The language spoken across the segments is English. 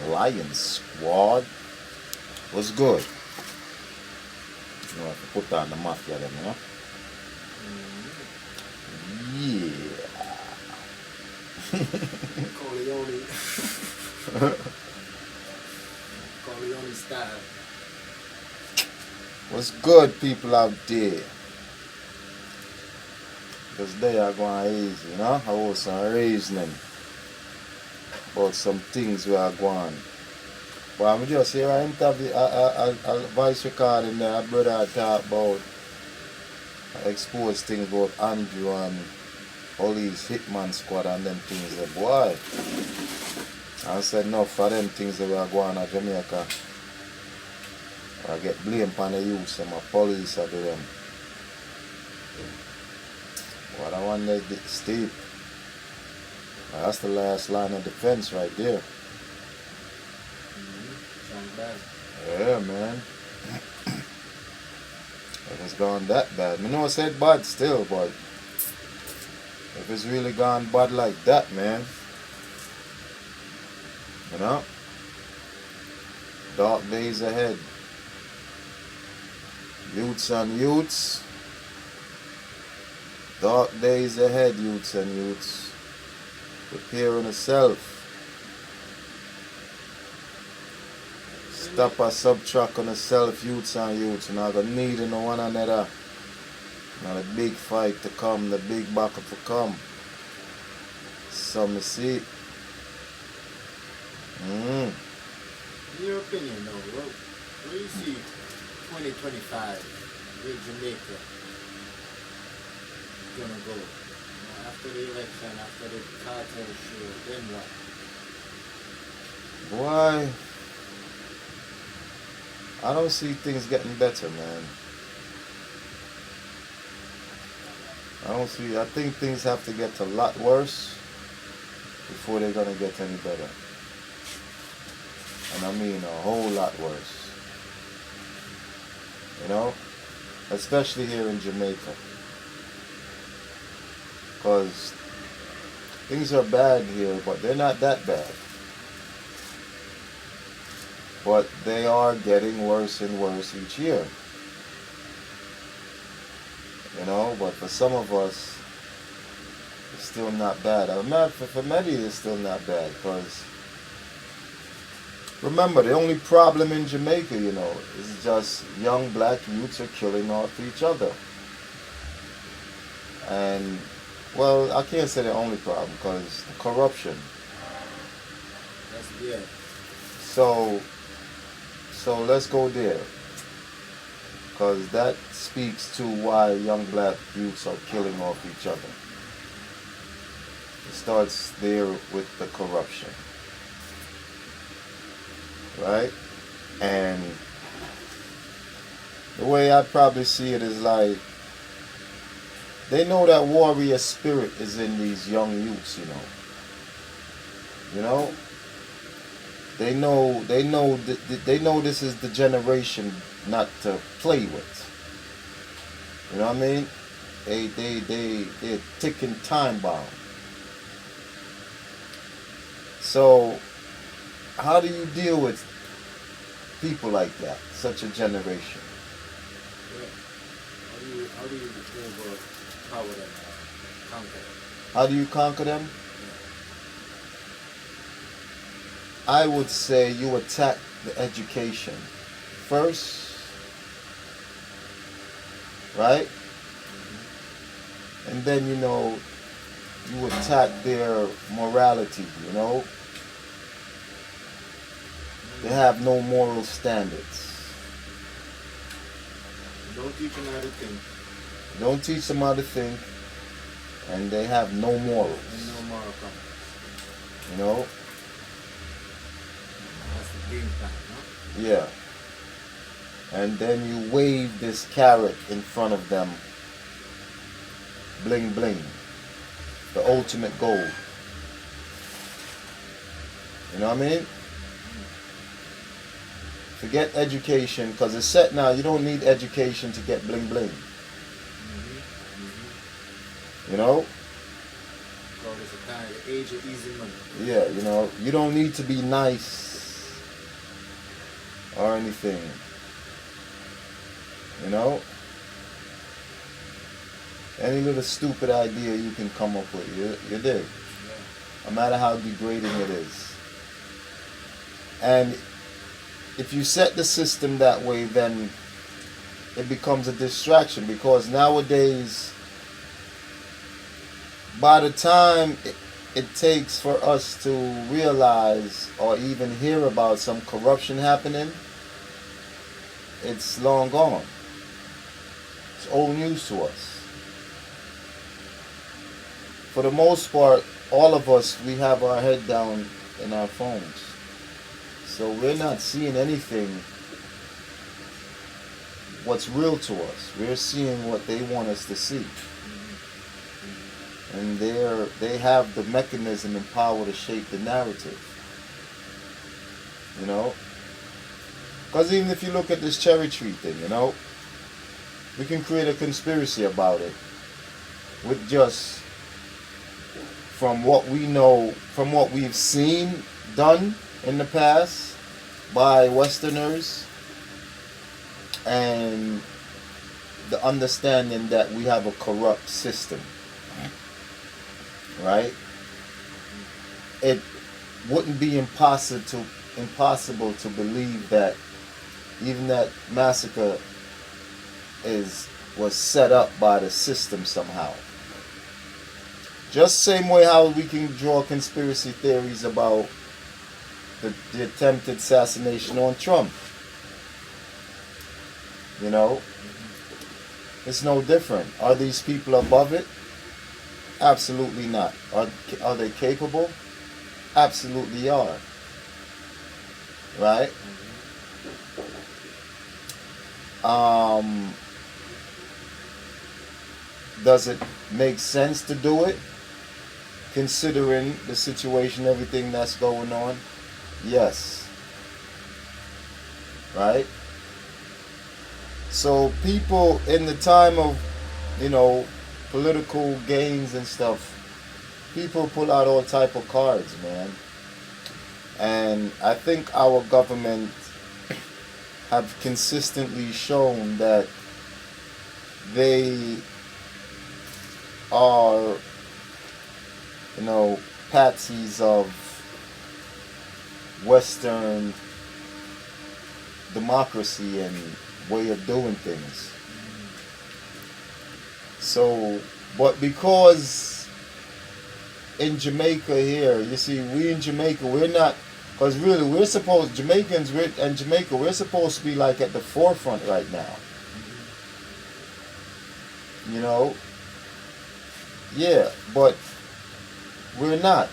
Lion Squad. What's good? You know, I have to put that in the mafia then, you know? Yeah. Corleone. Corleone style. What's good, people out there? Because they are going easy, you know? I was some reasoning about some things we are going. But I'm just here, I interview a voice recording there, a brother talk about, expose things about Andrew and Police Hitman Squad and them things there, boy. I said no for them things that we are going to Jamaica. I get blamed on the youth and my police are do them. What I want is steep. That's the last line of defense right there. Sounds bad. Yeah, man. If it's gone that bad. I know I said bad still, but if it's really gone bad like that, man. You know? Dark days ahead. Youths and youths. Dark days ahead, youths and youths. Preparing yourself. Stop a subtract on yourself, youths and youths. You're not going to need no one another. Not a big fight to come, the big battle to come. Some see. In your opinion, though, where do you see 2025, where Jamaica gonna go? After the election, after the cartel show, then what? Boy, I don't see things getting better, man. I think things have to get a lot worse before they're gonna get any better. And I mean a whole lot worse. You know? Especially here in Jamaica. Because things are bad here, but they're not that bad. But they are getting worse and worse each year. You know, but for some of us, it's still not bad. For many, it's still not bad, because remember, the only problem in Jamaica, you know, is just young black youths are killing off each other. And, well, I can't say the only problem, because corruption. That's yeah. So let's go there. Because that speaks to why young black youths are killing off each other. It starts there with the corruption. Right? And the way I probably see it is like, they know that warrior spirit is in these young youths, you know. You know? They know this is the generation not to play with. You know what I mean? They're ticking time bomb. So how do you deal with people like that, such a generation? Yeah. How do you overpower them, conquer them? How do you conquer them? Yeah. I would say you attack the education first, right? And then, you know, you attack their morality, you know? They have no moral standards. Don't teach them how to think. Don't teach them how to think, and they have no morals. And no moral compass. You know? That's the game plan, no? Yeah. And then you wave this carrot in front of them. Bling bling. The ultimate goal. You know what I mean? Forget education, because it's set now. You don't need education to get bling bling. You know? Call this a time, the age of easy money. Yeah, you know, you don't need to be nice or anything. You know? Any little stupid idea you can come up with, you dig? No matter how degrading it is. And if you set the system that way, then it becomes a distraction, because nowadays, by the time it takes for us to realize or even hear about some corruption happening, it's long gone. It's old news to us. For the most part, all of us, we have our head down in our phones. So we're not seeing anything what's real to us. We're seeing what they want us to see. And they have the mechanism and power to shape the narrative. You know? Because even if you look at this cherry tree thing, you know, we can create a conspiracy about it with just from what we know, from what we've seen done in the past by Westerners, and the understanding that we have a corrupt system, right? It wouldn't be impossible to believe that even that massacre was set up by the system somehow. Just same way how we can draw conspiracy theories about the attempted assassination on Trump. You know? It's no different. Are these people above it? Absolutely not. Are they capable? Absolutely are. Right? Does it make sense to do it? Considering the situation, everything that's going on? Yes. Right? So people in the time of, you know, political gains and stuff, people pull out all type of cards, man. And I think our government have consistently shown that they are, you know, patsies of Western democracy and way of doing things. So, but because in Jamaica here, you see, we in Jamaica, we're not, because really we're supposed, Jamaicans and Jamaica, we're supposed to be like at the forefront right now. You know? Yeah, but we're not.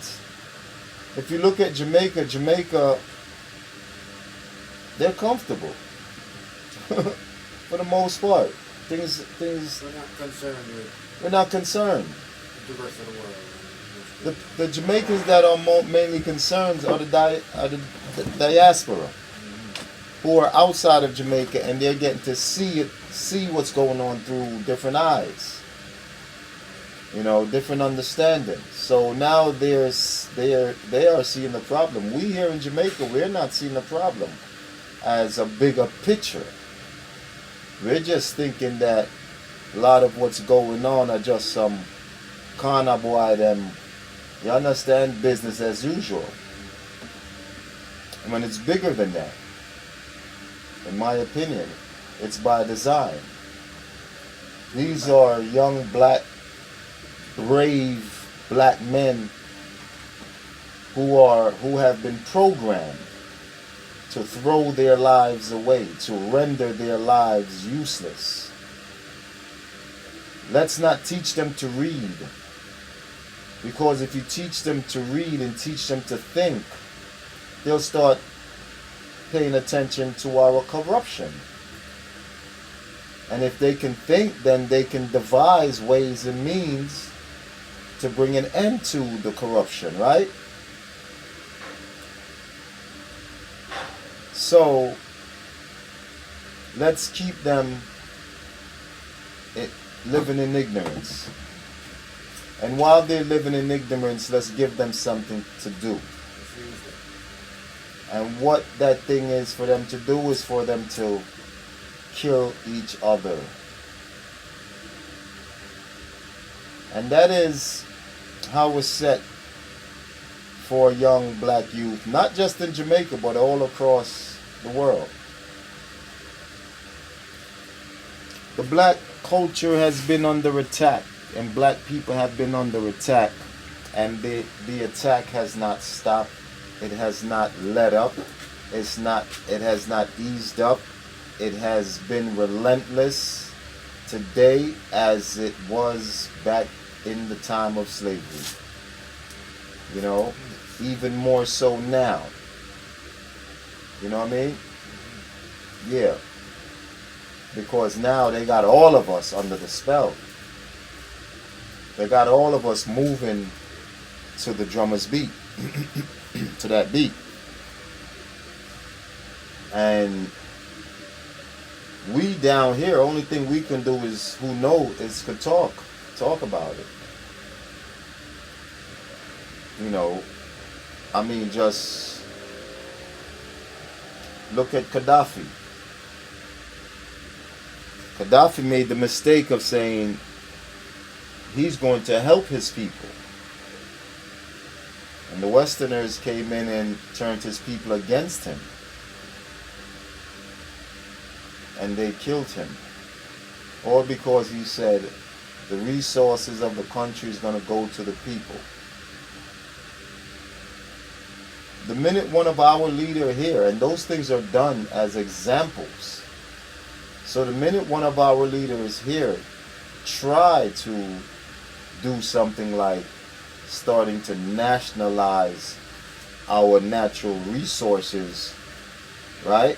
If you look at Jamaica, they're comfortable. For the most part. Things We're not concerned with we're not concerned. the rest of the world. The Jamaicans that are mainly concerned are the diaspora, who are outside of Jamaica, and they're getting to see what's going on through different eyes. You know, different understanding. So now they are seeing the problem. We here in Jamaica, we're not seeing the problem as a bigger picture. We're just thinking that a lot of what's going on are just some corner boy them, you understand, business as usual. When it's bigger than that. In my opinion, it's by design. These are young black, brave black men who have been programmed to throw their lives away, to render their lives useless. Let's not teach them to read. Because if you teach them to read and teach them to think, they'll start paying attention to our corruption. And if they can think, then they can devise ways and means to bring an end to the corruption, right? So, let's keep them living in ignorance. And while they're living in ignorance, let's give them something to do. And what that thing is for them to do is for them to kill each other. And that is how it's set for young black youth, not just in Jamaica, but all across the world. The black culture has been under attack, and black people have been under attack, and the attack has not stopped. It has not let up. It has not eased up. It has been relentless today as it was back in the time of slavery. You know, even more so now. You know what I mean? Yeah. Because now they got all of us under the spell. They got all of us moving to the drummer's beat. To that beat. And we down here, only thing we can do is, who know, is could talk about it. You know, I mean, just look at Gaddafi. Gaddafi made the mistake of saying he's going to help his people. And the Westerners came in and turned his people against him. And they killed him. All because he said the resources of the country is going to go to the people. The minute one of our leaders here, and those things are done as examples. So the minute one of our leaders here try to do something like starting to nationalize our natural resources, right?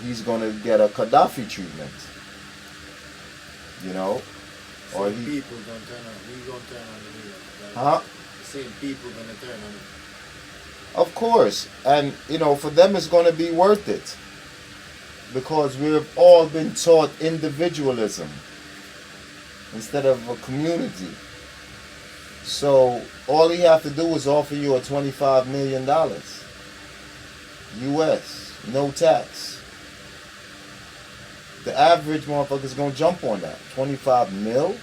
He's going to get a Gaddafi treatment, you know? Or Same he, people gonna turn on. We gonna turn on the leader. Right? huh? The same people gonna turn on him. Of course. And, you know, for them it's going to be worth it. Because we've all been taught individualism instead of a community. So all he have to do is offer you a $25 million US, no tax. The average motherfucker's gonna jump on that. 25 mil?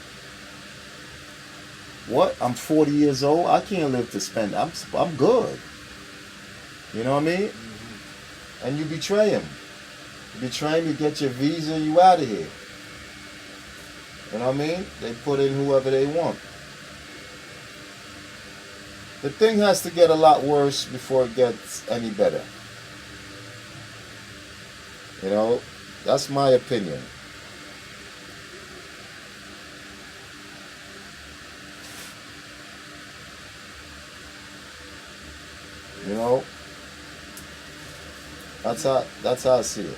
What? I'm 40 years old. I can't live to spend. I'm good. You know what I mean? Mm-hmm. And you betray him. You betray him, you get your visa, you out of here. You know what I mean? They put in whoever they want. The thing has to get a lot worse before it gets any better. You know, that's my opinion. You know, that's how I see it.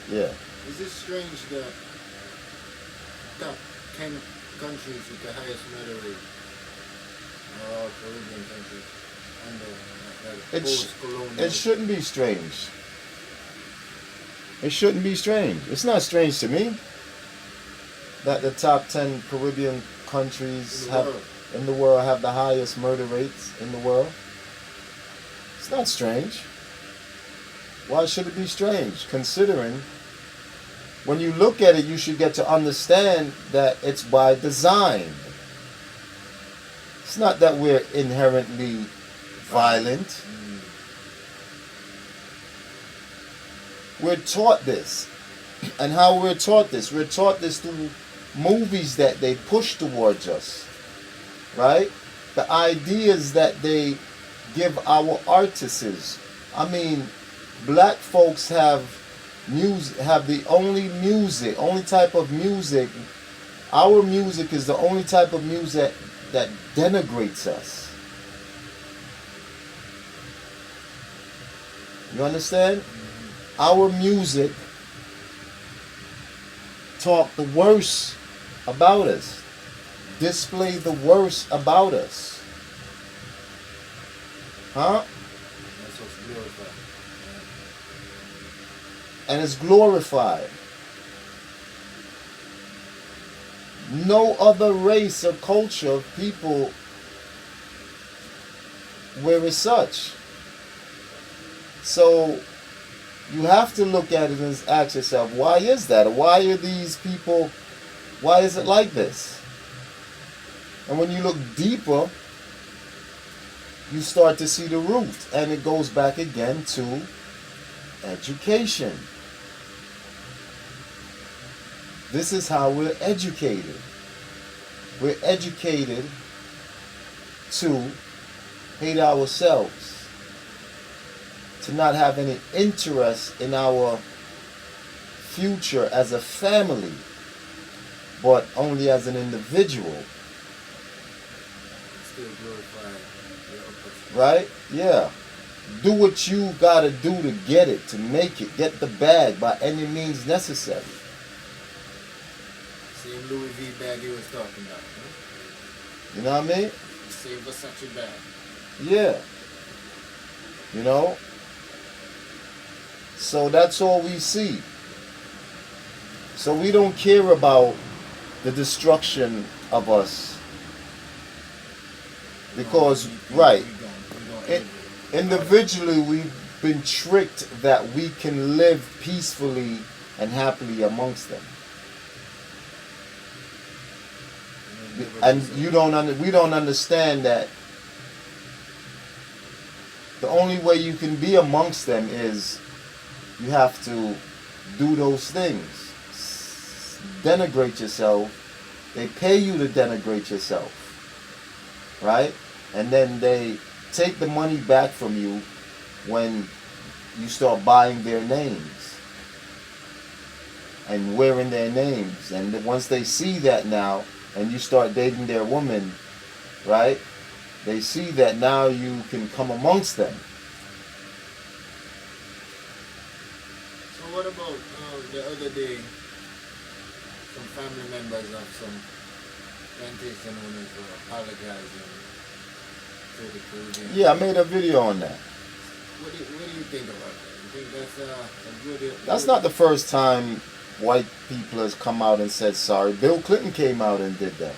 Yeah. Is it strange that top 10 countries with the highest murder rate are all Caribbean countries under post-colonial? It shouldn't be strange. It shouldn't be strange. It's not strange to me that the top 10 Caribbean countries in the world have the highest murder rates in the world. It's not strange. Why should it be strange? Considering when you look at it, you should get to understand that it's by design. It's not that we're inherently violent. We're taught this. And how we're taught this? We're taught this through movies that they push towards us. Right? The ideas that they give our artists. I mean, black folks have the only type of music. Our music is the only type of music that denigrates us. You understand? Our music talk the worst about us, display the worst about us. Huh? That's what's glorified. And it's glorified. No other race or culture of people where it's such. So you have to look at it and ask yourself, why is that? Why are these people, why is it like this? And when you look deeper, you start to see the root. And it goes back again to education. This is how we're educated. We're educated to hate ourselves, to not have any interest in our future as a family, but only as an individual. Still glorify the oppression. Right? Yeah. Do what you gotta do to get it, to make it, get the bag by any means necessary. Same Louis V bag he was talking about. Huh? You know what I mean? Same Versace bag. Yeah. You know? So that's all we see. So we don't care about the destruction of us. Because, right, individually we've been tricked that we can live peacefully and happily amongst them. And we don't understand that the only way you can be amongst them is you have to do those things. Denigrate yourself. They pay you to denigrate yourself. Right? And then they take the money back from you when you start buying their names and wearing their names. And once they see that now, and you start dating their woman, right? They see that now you can come amongst them. So what about the other day, some family members of some plantation owners were apologizing to the Caribbean? Yeah, I made a video on that. What do you think about that? You think that's a good... That's not the first time white people has come out and said sorry. Bill Clinton came out and did that.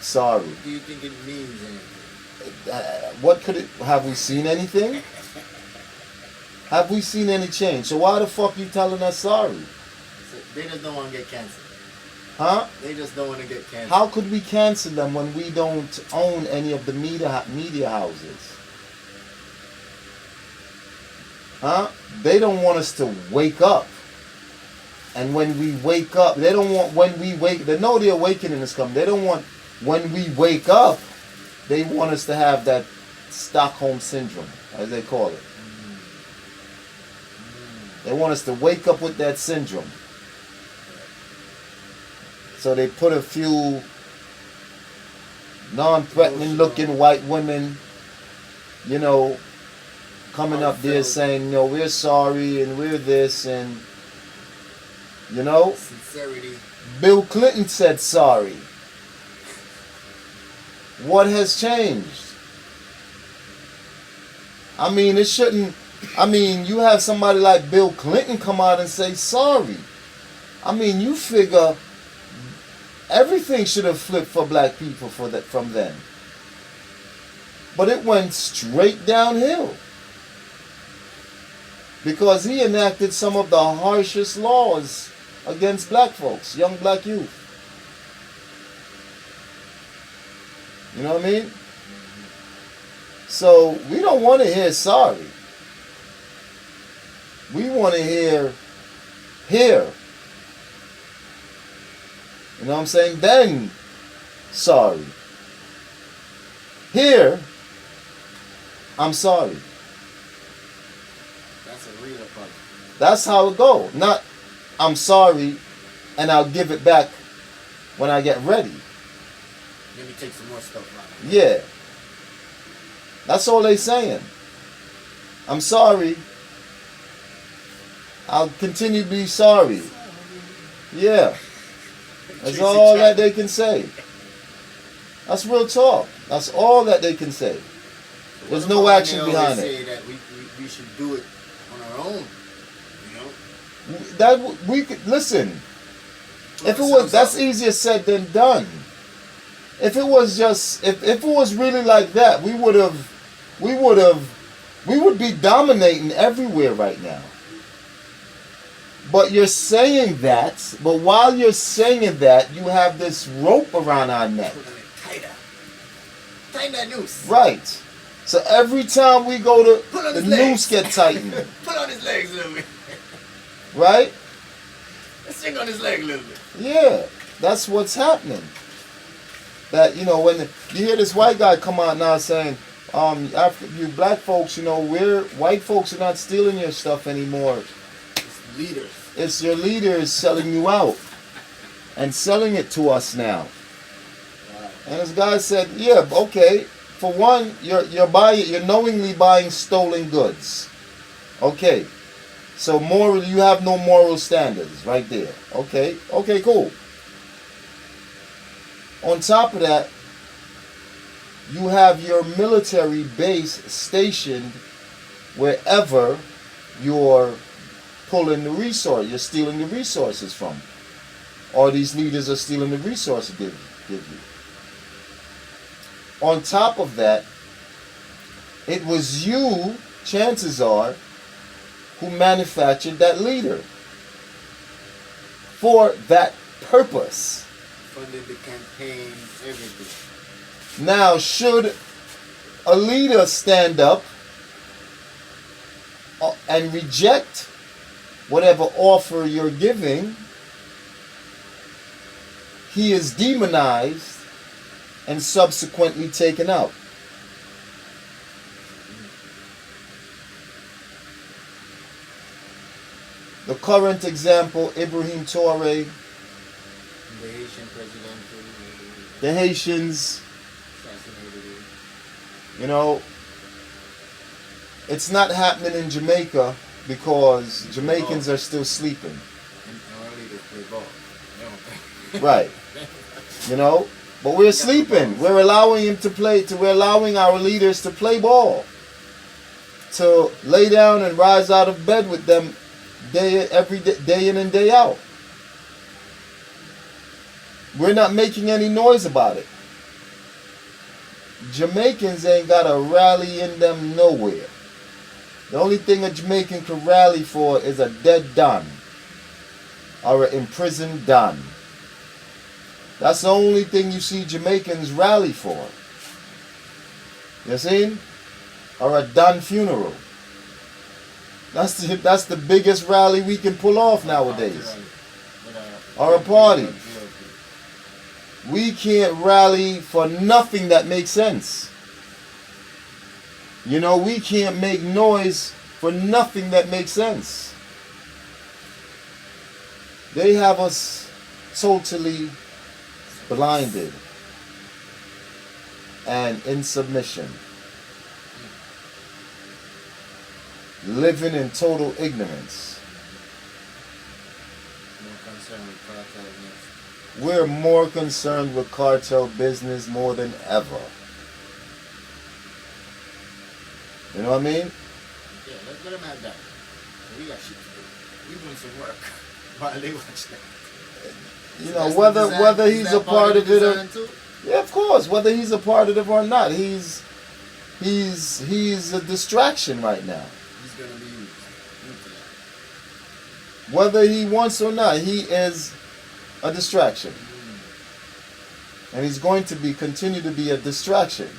Sorry. Do you think it means anything? What could it... Have we seen anything? Have we seen any change? So why the fuck you telling us sorry? So they just don't want to get canceled. Huh? They just don't want to get canceled. How could we cancel them when we don't own any of the media houses? Huh? They don't want us to wake up. And when we wake up, they don't want when we wake, they know the awakening is coming. They don't want when we wake up, they want us to have that Stockholm syndrome, as they call it. They want us to wake up with that syndrome. So they put a few non-threatening looking white women, you know, coming up there saying, you know, we're sorry and we're this and, you know. Sincerity. Bill Clinton said sorry. What has changed? I mean, it shouldn't. I mean, you have somebody like Bill Clinton come out and say sorry. I mean, you figure everything should have flipped for black people from then. But it went straight downhill. Because he enacted some of the harshest laws against black folks, young black youth. You know what I mean? So we don't want to hear sorry. We want to hear here. You know what I'm saying? Then sorry. Here, I'm sorry. That's a real apology. That's how it go. Not I'm sorry and I'll give it back when I get ready. Let me take some more stuff out. Yeah. That's all they saying. I'm sorry. I'll continue to be sorry. Yeah. That's all that they can say. That's real talk. That's all that they can say. There's no action behind say it. that we should do it on our own. You know? That we could listen. If it was, that's easier said than done. If it was just, if it was really like that, we would have We would be dominating everywhere right now. But you're saying that, but while you're saying that, you have this rope around our neck. Tighter. Tighten that noose. Right. So every time we go to, Pull on the his legs. noose get tightened. Pull on his legs a little bit. Right? Let's sing on his leg a little bit. Yeah. That's what's happening. That, you know, when you hear this white guy come out now saying, after you black folks, you know, white folks are not stealing your stuff anymore. It's leaders. It's your leaders selling you out and selling it to us now. Wow. And this guy said, yeah, okay. For one, you're knowingly buying stolen goods. Okay. So you have no moral standards right there. Okay, cool. On top of that, you have your military base stationed wherever you're pulling the resource, you're stealing the resources from. Or these leaders are stealing the resources give you. On top of that, it was you, chances are, who manufactured that leader for that purpose. Funded the campaign, everything. Now, should a leader stand up and reject whatever offer you're giving, he is demonized and subsequently taken out. The current example, Ibrahim Traoré, The Haitian president. the Haitians, Assassinated him. you know, it's not happening in Jamaica because Jamaicans are still sleeping. And our leaders play ball. They don't Right. You know, but we're sleeping. We're allowing him to play. We're allowing our leaders to play ball, to lay down and rise out of bed with them every day in and day out. We're not making any noise about it. Jamaicans ain't got a rally in them nowhere. The only thing a Jamaican can rally for is a dead Don or an imprisoned Don. That's the only thing you see Jamaicans rally for. You see? Or a Don funeral. That's the biggest rally we can pull off nowadays. Or a party. We can't rally for nothing that makes sense. You know, we can't make noise for nothing that makes sense. They have us totally blinded and in submission, living in total ignorance. More concerned with cartel next. We're more concerned with cartel business more than ever. You know what I mean? Yeah, let them have that. We got shit to do. We doing some work while they watch that. You know, whether he's a part of it or yeah, of course, whether he's a part of it or not, he's a distraction right now. He's gonna be used. Whether he wants or not, he is a distraction, and he's going to continue to be a distraction.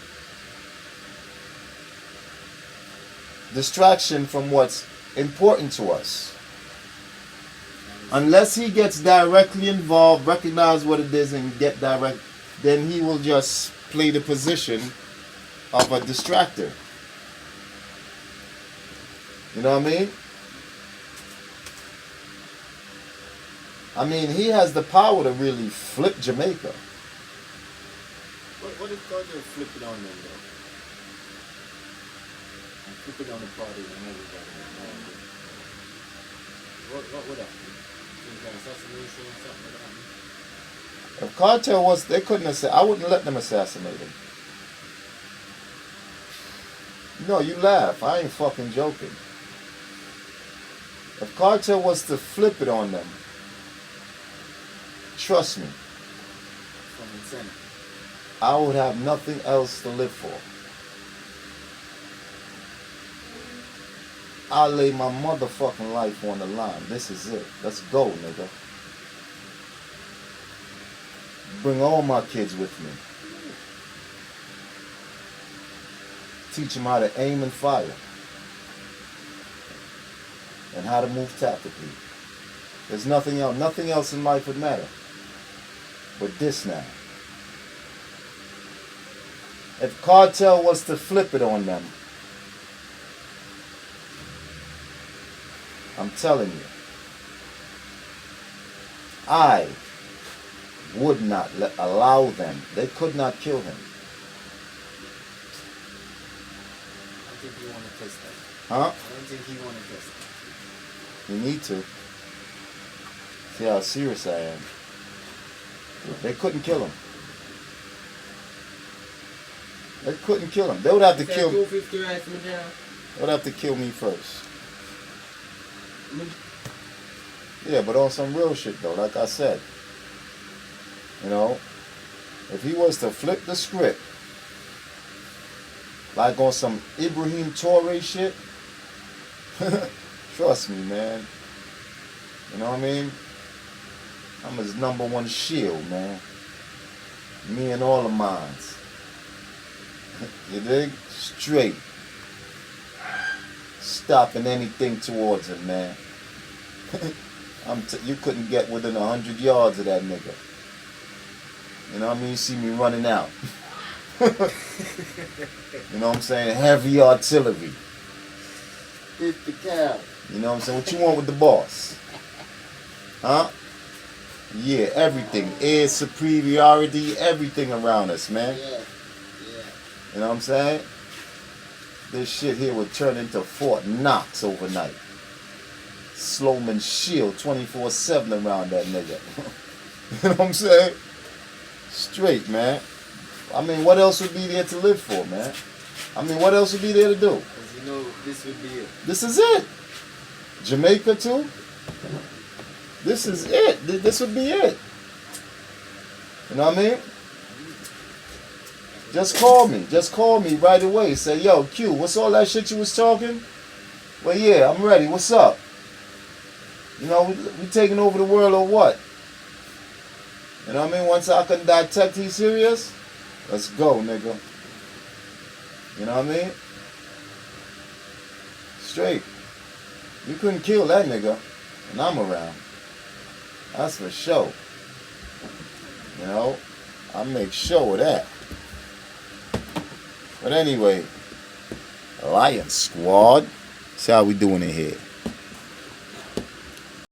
Distraction from what's important to us. Unless he gets directly involved, recognize what it is, and get direct, then he will just play the position of a distractor. You know what I mean? I mean, he has the power to really flip Jamaica. What if God just flip it on them though? And flip it on the party and everybody. What would happen? Assassination or something like that? If cartel was, they couldn't I wouldn't let them assassinate him. No, you laugh. I ain't fucking joking. If cartel was to flip it on them, trust me, From insanity. I would have nothing else to live for. I'll lay my motherfucking life on the line. This is it. Let's go, nigga. Bring all my kids with me. Teach them how to aim and fire. And how to move tactically. There's nothing else. Nothing else in life would matter. But this now. If Cartel was to flip it on them, I'm telling you, I would not allow them. They could not kill him. I think you want to test that. Huh? I don't think he want to test that. You need to. See how serious I am. They couldn't kill him. They couldn't kill him. They would have to kill me. 250 right from there. They would have to kill me first. Yeah, but on some real shit though, like I said. You know, if he was to flip the script, like on some Ibrahim Torre shit, trust me, man. You know what I mean? I'm his #1 shield, man. Me and all of mines. You dig? Straight. Stopping anything towards him, man. You couldn't get within 100 yards of that nigga. You know what I mean? You see me running out. You know what I'm saying? Heavy artillery. 50 cal. You know what I'm saying? What you want with the boss? Huh? Yeah, everything. Air superiority, everything around us, man. Yeah. You know what I'm saying? This shit here would turn into Fort Knox overnight. Sloman shield 24/7 around that nigga. You know what I'm saying? Straight, man. I mean, what else would be there to live for, man? I mean, what else would be there to do? Because you know, this would be it. This is it. Jamaica too? This is it. This would be it. You know what I mean? Just call me. Just call me right away. Say, yo, Q, what's all that shit you was talking? Well, yeah, I'm ready. What's up? You know, we taking over the world or what? You know what I mean? Once I can detect he's serious, let's go, nigga. You know what I mean? Straight. You couldn't kill that nigga, and I'm around. That's for sure. You know, I make sure of that. But anyway, Lion Squad, see how we doing it here.